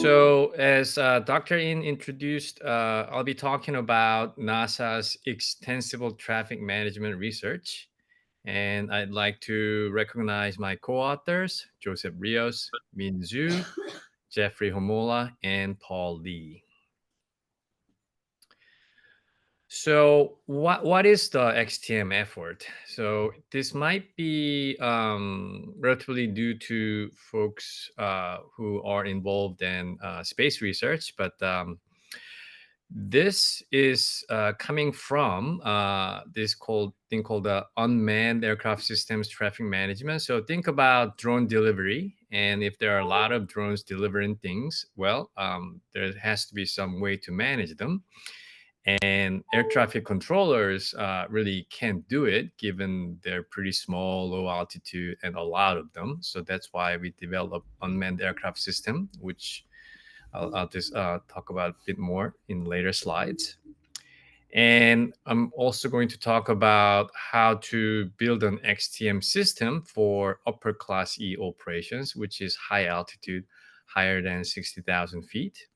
So, as Dr. In introduced, I'll be talking about NASA's Extensible Traffic Management Research. And I'd like to recognize my co authors, Joseph Rios, Min Zhu, Jeffrey Homola, and Paul Lee. So, what is the XTM effort? So, this might be relatively due to folks who are involved in space research, but this is coming from this thing called the Unmanned Aircraft Systems Traffic Management. So, think about drone delivery, and if there are a lot of drones delivering things, well, there has to be some way to manage them. And air traffic controllers really can't do it given they're pretty small, low altitude, and a lot of them. So that's why we developed unmanned aircraft system, which I'll just talk about a bit more in later slides. And I'm also going to talk about how to build an XTM system for upper class E operations, which is high altitude, higher than 60,000 feet.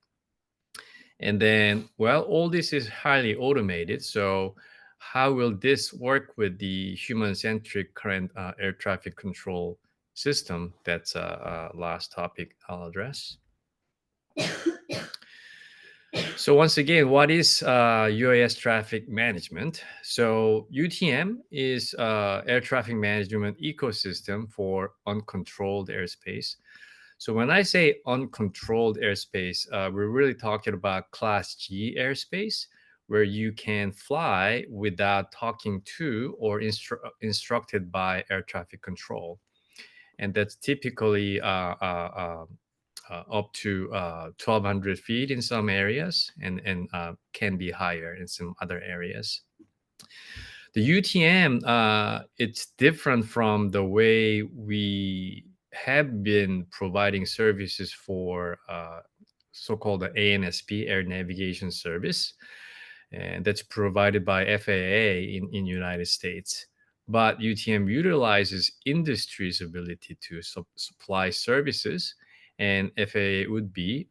And then, well, all this is highly automated. So, how will this work with the human centric current air traffic control system? That's a last topic I'll address. So, once again, what is UAS traffic management? So, UTM is air traffic management ecosystem for uncontrolled airspace. So when I say uncontrolled airspace, we're really talking about Class G airspace, where you can fly without talking to or instructed by air traffic control, and that's typically up to 1,200 feet in some areas, and can be higher in some other areas. The UTM, it's different from the way we have been providing services for so-called the ANSP, Air Navigation Service, and that's provided by FAA in United States. But UTM utilizes industry's ability to supply services, and FAA would be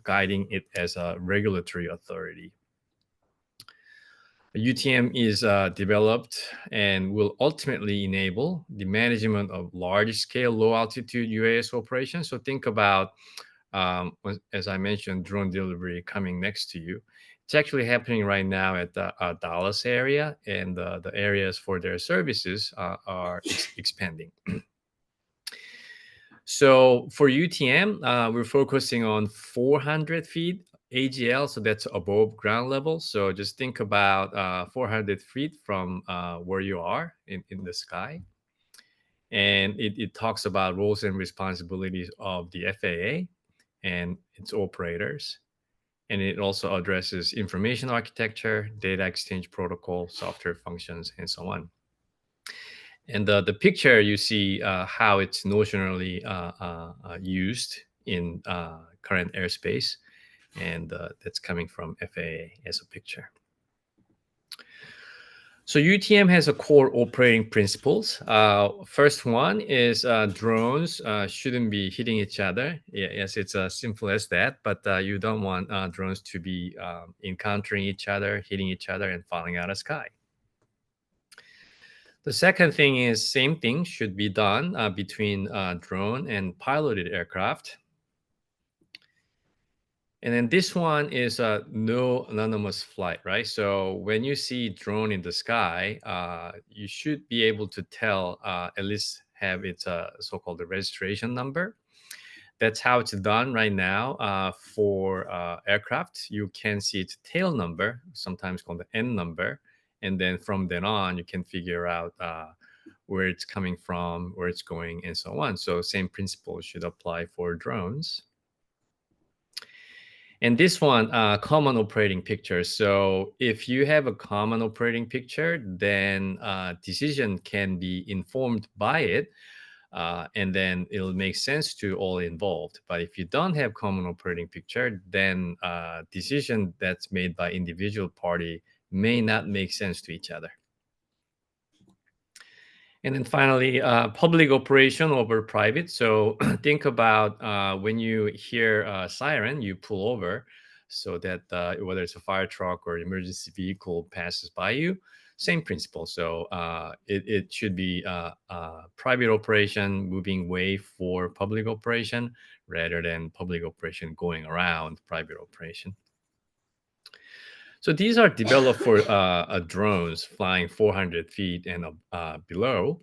guiding it as a regulatory authority. UTM is developed and will ultimately enable the management of large-scale, low-altitude UAS operations. So think about, as I mentioned, drone delivery coming next to you. It's actually happening right now at the Dallas area, and the areas for their services are expanding. So for UTM, we're focusing on 400 feet AGL, so that's above ground level. So just think about 400 feet from where you are in the sky. And it talks about roles and responsibilities of the FAA and its operators. And it also addresses information architecture, data exchange protocol, software functions, and so on. And the picture, you see how it's notionally used in current airspace. And that's coming from FAA as a picture. So UTM has a core operating principles. First one is drones shouldn't be hitting each other. Yes, it's as simple as that, but you don't want drones to be encountering each other, hitting each other, and falling out of sky. The second thing is same thing should be done between drone and piloted aircraft. And then this one is no anonymous flight, right? So when you see drone in the sky, you should be able to tell, at least have its so-called the registration number. That's how it's done right now for aircraft. You can see its tail number, sometimes called the N number. And then from then on, you can figure out where it's coming from, where it's going, and so on. So same principle should apply for drones. And this one, common operating picture. So if you have a common operating picture, then decision can be informed by it, and then it'll make sense to all involved. But if you don't have common operating picture, then decision that's made by individual party may not make sense to each other. And then finally, public operation over private. So think about when you hear a siren, you pull over so that whether it's a fire truck or emergency vehicle passes by you, same principle. So it should be private operation moving way for public operation rather than public operation going around private operation. So these are developed for drones flying 400 feet and below.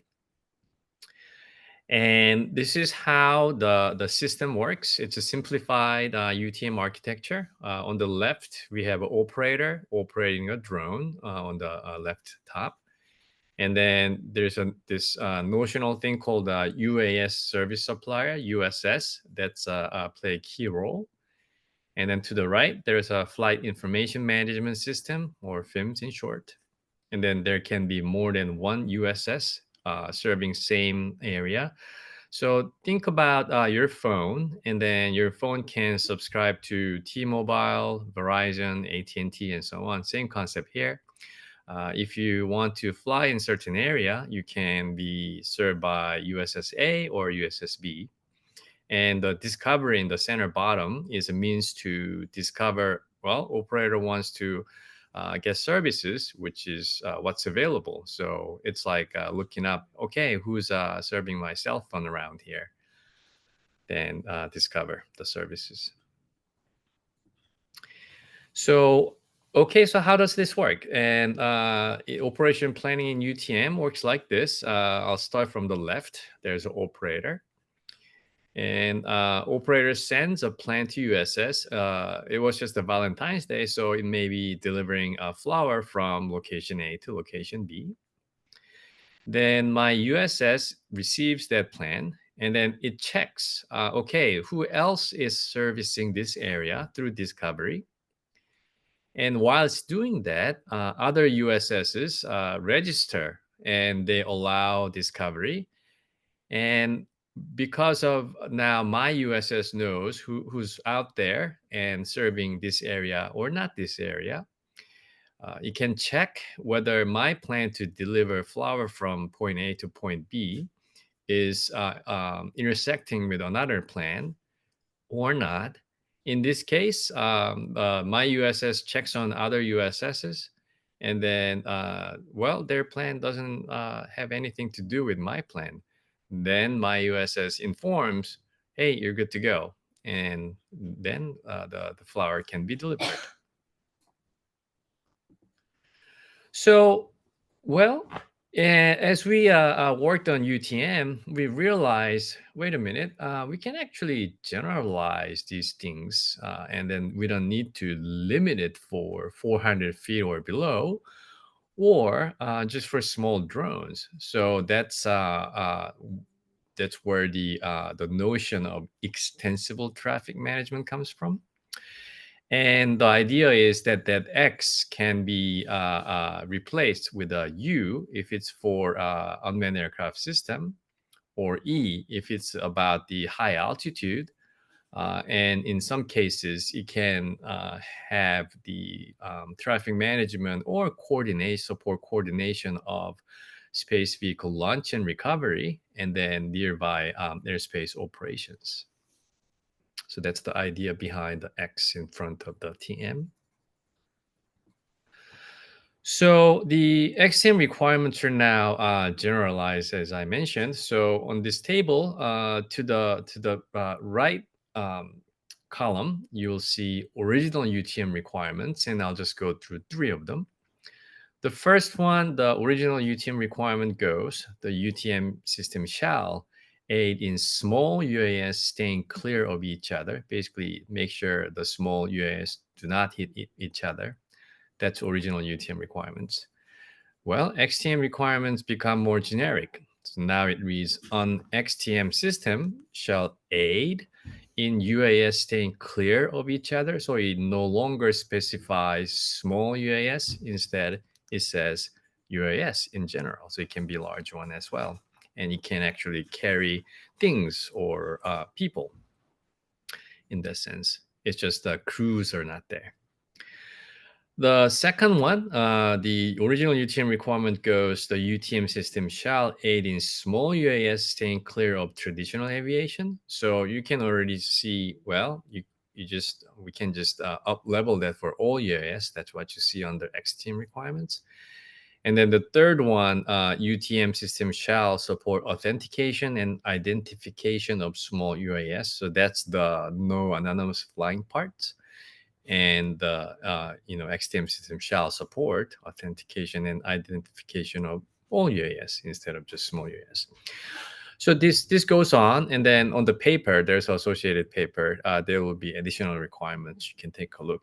And this is how the system works. It's a simplified UTM architecture. On the left, we have an operator operating a drone on the left top. And then there's this notional thing called UAS service supplier, USS, that's play a key role. And then to the right, there's a flight information management system, or FIMS in short. And then there can be more than one USS serving same area. So think about your phone, and then your phone can subscribe to T-Mobile, Verizon, AT&T, and so on. Same concept here. If you want to fly in certain area, you can be served by USSA or USSB. And the discovery in the center bottom is a means to discover, well, operator wants to get services, which is what's available. So it's like looking up, okay, who's serving my cell phone around here? Then discover the services. So, okay, so how does this work? And operation planning in UTM works like this. I'll start from the left. There's an operator. And operator sends a plan to USS. It was just a Valentine's Day, so it may be delivering a flower from location A to location B. Then my USS receives that plan, and then it checks, okay, who else is servicing this area through discovery? And while it's doing that, other USSs register and they allow discovery. And because of now my USS knows who's out there and serving this area or not this area, it can check whether my plan to deliver flower from point A to point B is intersecting with another plan or not. In this case, my USS checks on other USSs, and then, well, their plan doesn't have anything to do with my plan. Then my USS informs, hey, you're good to go. And then the flower can be delivered. So, well, as we worked on UTM, we realized, wait a minute, we can actually generalize these things, and then we don't need to limit it for 400 feet or below, or just for small drones. So that's where the notion of extensible traffic management comes from. And the idea is that that X can be replaced with a U if it's for unmanned aircraft system, or E if it's about the high altitude. And in some cases, it can have the traffic management or support coordination of space vehicle launch and recovery, and then nearby airspace operations. So that's the idea behind the X in front of the TM. So the XM requirements are now generalized, as I mentioned. So on this table, to the right column, you'll see original UTM requirements, and I'll just go through three of them. The first one, the original UTM requirement goes: the UTM system shall aid in small UAS staying clear of each other. Basically, make sure the small UAS do not hit each other. That's original UTM requirements. Well, XTM requirements become more generic. So now it reads: an XTM system shall aid in UAS staying clear of each other. So it no longer specifies small UAS. Instead, it says UAS in general. So it can be a large one as well. And it can actually carry things or people in that sense. It's just the crews are not there. The second one, the original UTM requirement goes, the UTM system shall aid in small UAS staying clear of traditional aviation. So you can already see, well, we can just up level that for all UAS. That's what you see under XTM requirements. And then the third one, UTM system shall support authentication and identification of small UAS. So that's the no anonymous flying part. And the XTM system shall support authentication and identification of all UAS instead of just small UAS. So this goes on, and then on the paper, there's associated paper. There will be additional requirements. You can take a look.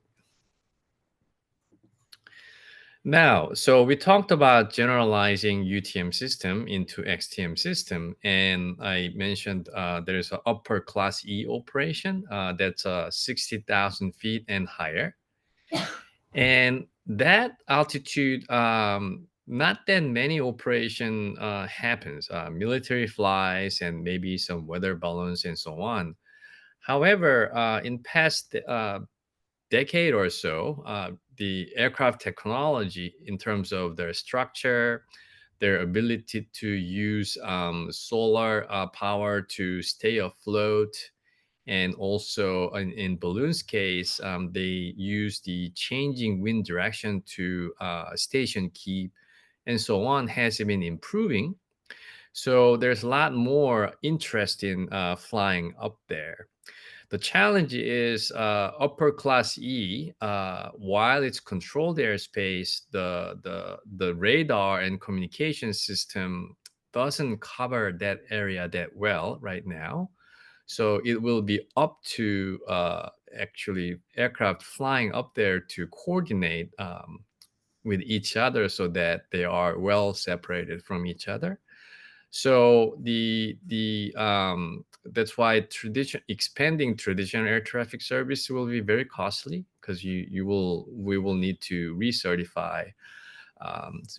Now, so we talked about generalizing UTM system into XTM system, and I mentioned there's an upper class E operation that's 60,000 feet and higher. And that altitude, not that many operation happens. Military flies and maybe some weather balloons and so on. However, in past decade or so, the aircraft technology in terms of their structure, their ability to use solar power to stay afloat, and also in balloons case, they use the changing wind direction to station keep and so on, has been improving. So there's a lot more interest in flying up there. The challenge is upper class E. While it's controlled airspace, the radar and communication system doesn't cover that area that well right now. So it will be up to actually aircraft flying up there to coordinate with each other so that they are well separated from each other. So that's why expanding traditional air traffic service will be very costly, because we will need to recertify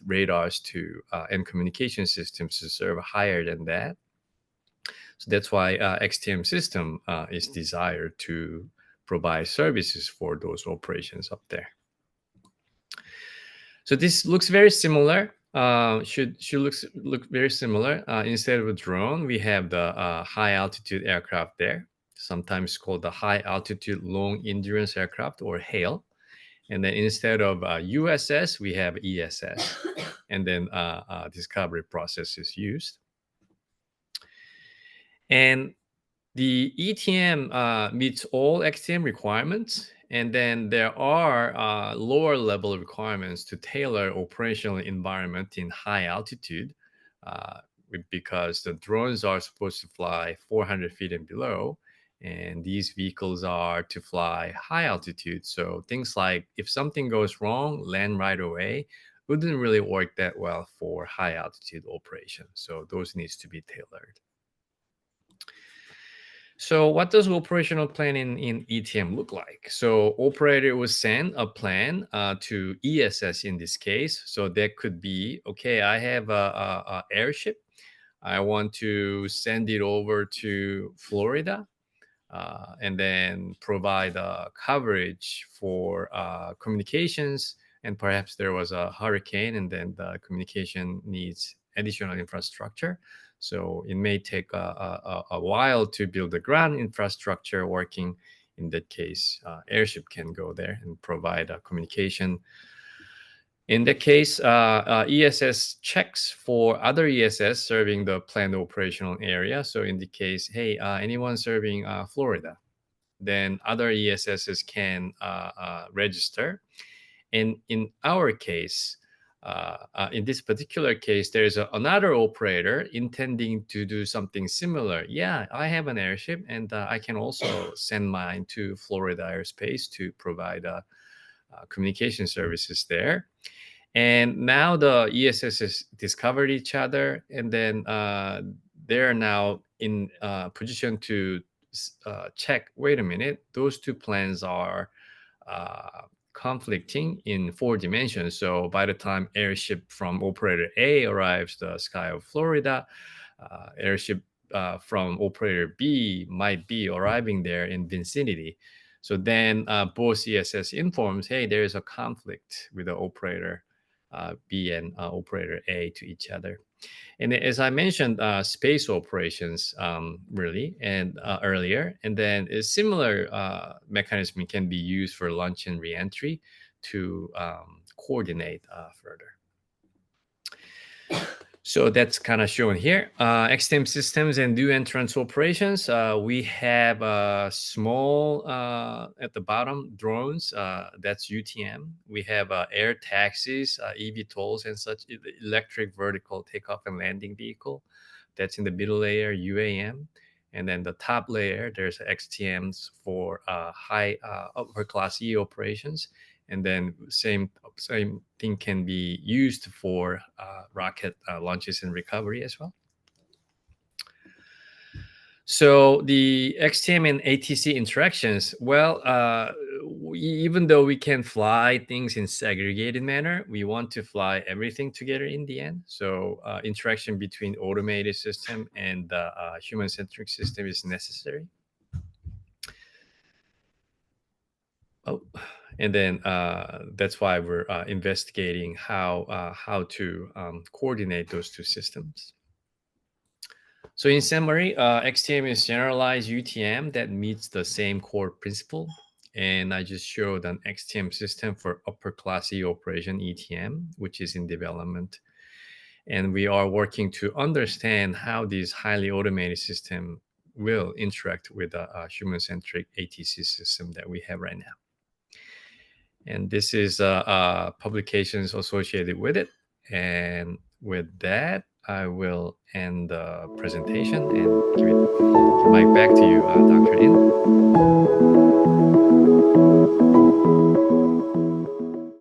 radars to and communication systems to serve higher than that. So that's why XTM system is desired to provide services for those operations up there. So this looks very similar. Should look very similar. Instead of a drone, we have the high altitude aircraft there, sometimes called the high altitude long endurance aircraft, or HALE. And then instead of USS, we have ESS, and then discovery process is used. And the ETM meets all XTM requirements, and then there are lower level requirements to tailor operational environment in high altitude, because the drones are supposed to fly 400 feet and below, and these vehicles are to fly high altitude. So things like if something goes wrong, land right away wouldn't really work that well for high altitude operation. So those needs to be tailored. So what does operational plan in ETM look like? So operator will send a plan to ESS in this case. So that could be, okay, I have a airship. I want to send it over to Florida, and then provide coverage for communications. And perhaps there was a hurricane, and then the communication needs additional infrastructure. So it may take a while to build the ground infrastructure working. In that case, airship can go there and provide communication. In that case, ESS checks for other ESS serving the planned operational area. So in the case, hey, anyone serving Florida, then other ESSs can register. And in our case, in this particular case, there's another operator intending to do something similar. Yeah, I have an airship, and I can also send mine to Florida airspace to provide communication services there. And now the ESSs discovered each other, and then they're now in position to check, wait a minute, those two plans are conflicting in 4 dimensions. So by the time airship from operator A arrives the sky of Florida, airship from operator B might be arriving there in vicinity. So then both CSS informs, hey, there is a conflict with the operator B and operator A to each other. And as I mentioned, space operations really and earlier, and then a similar mechanism can be used for launch and reentry to coordinate further. So that's kind of shown here. XTM systems and new entrance operations. We have small at the bottom drones. That's UTM. We have air taxis, eVTOLs, and such electric vertical takeoff and landing vehicle. That's in the middle layer, UAM. And then the top layer, there's XTMs for high upper class E operations, and then same thing can be used for rocket launches and recovery as well. So the XTM and ATC interactions, well, even though we can fly things in segregated manner, we want to fly everything together in the end. So interaction between automated system and the human-centric system is necessary. Oh, and then that's why we're investigating how to coordinate those two systems. So in summary, XTM is generalized UTM that meets the same core principle. And I just showed an XTM system for upper class E operation ETM, which is in development. And we are working to understand how this highly automated system will interact with a human-centric ATC system that we have right now. And this is publications associated with it. And with that, I will end the presentation and give the mic back to you, Dr. In.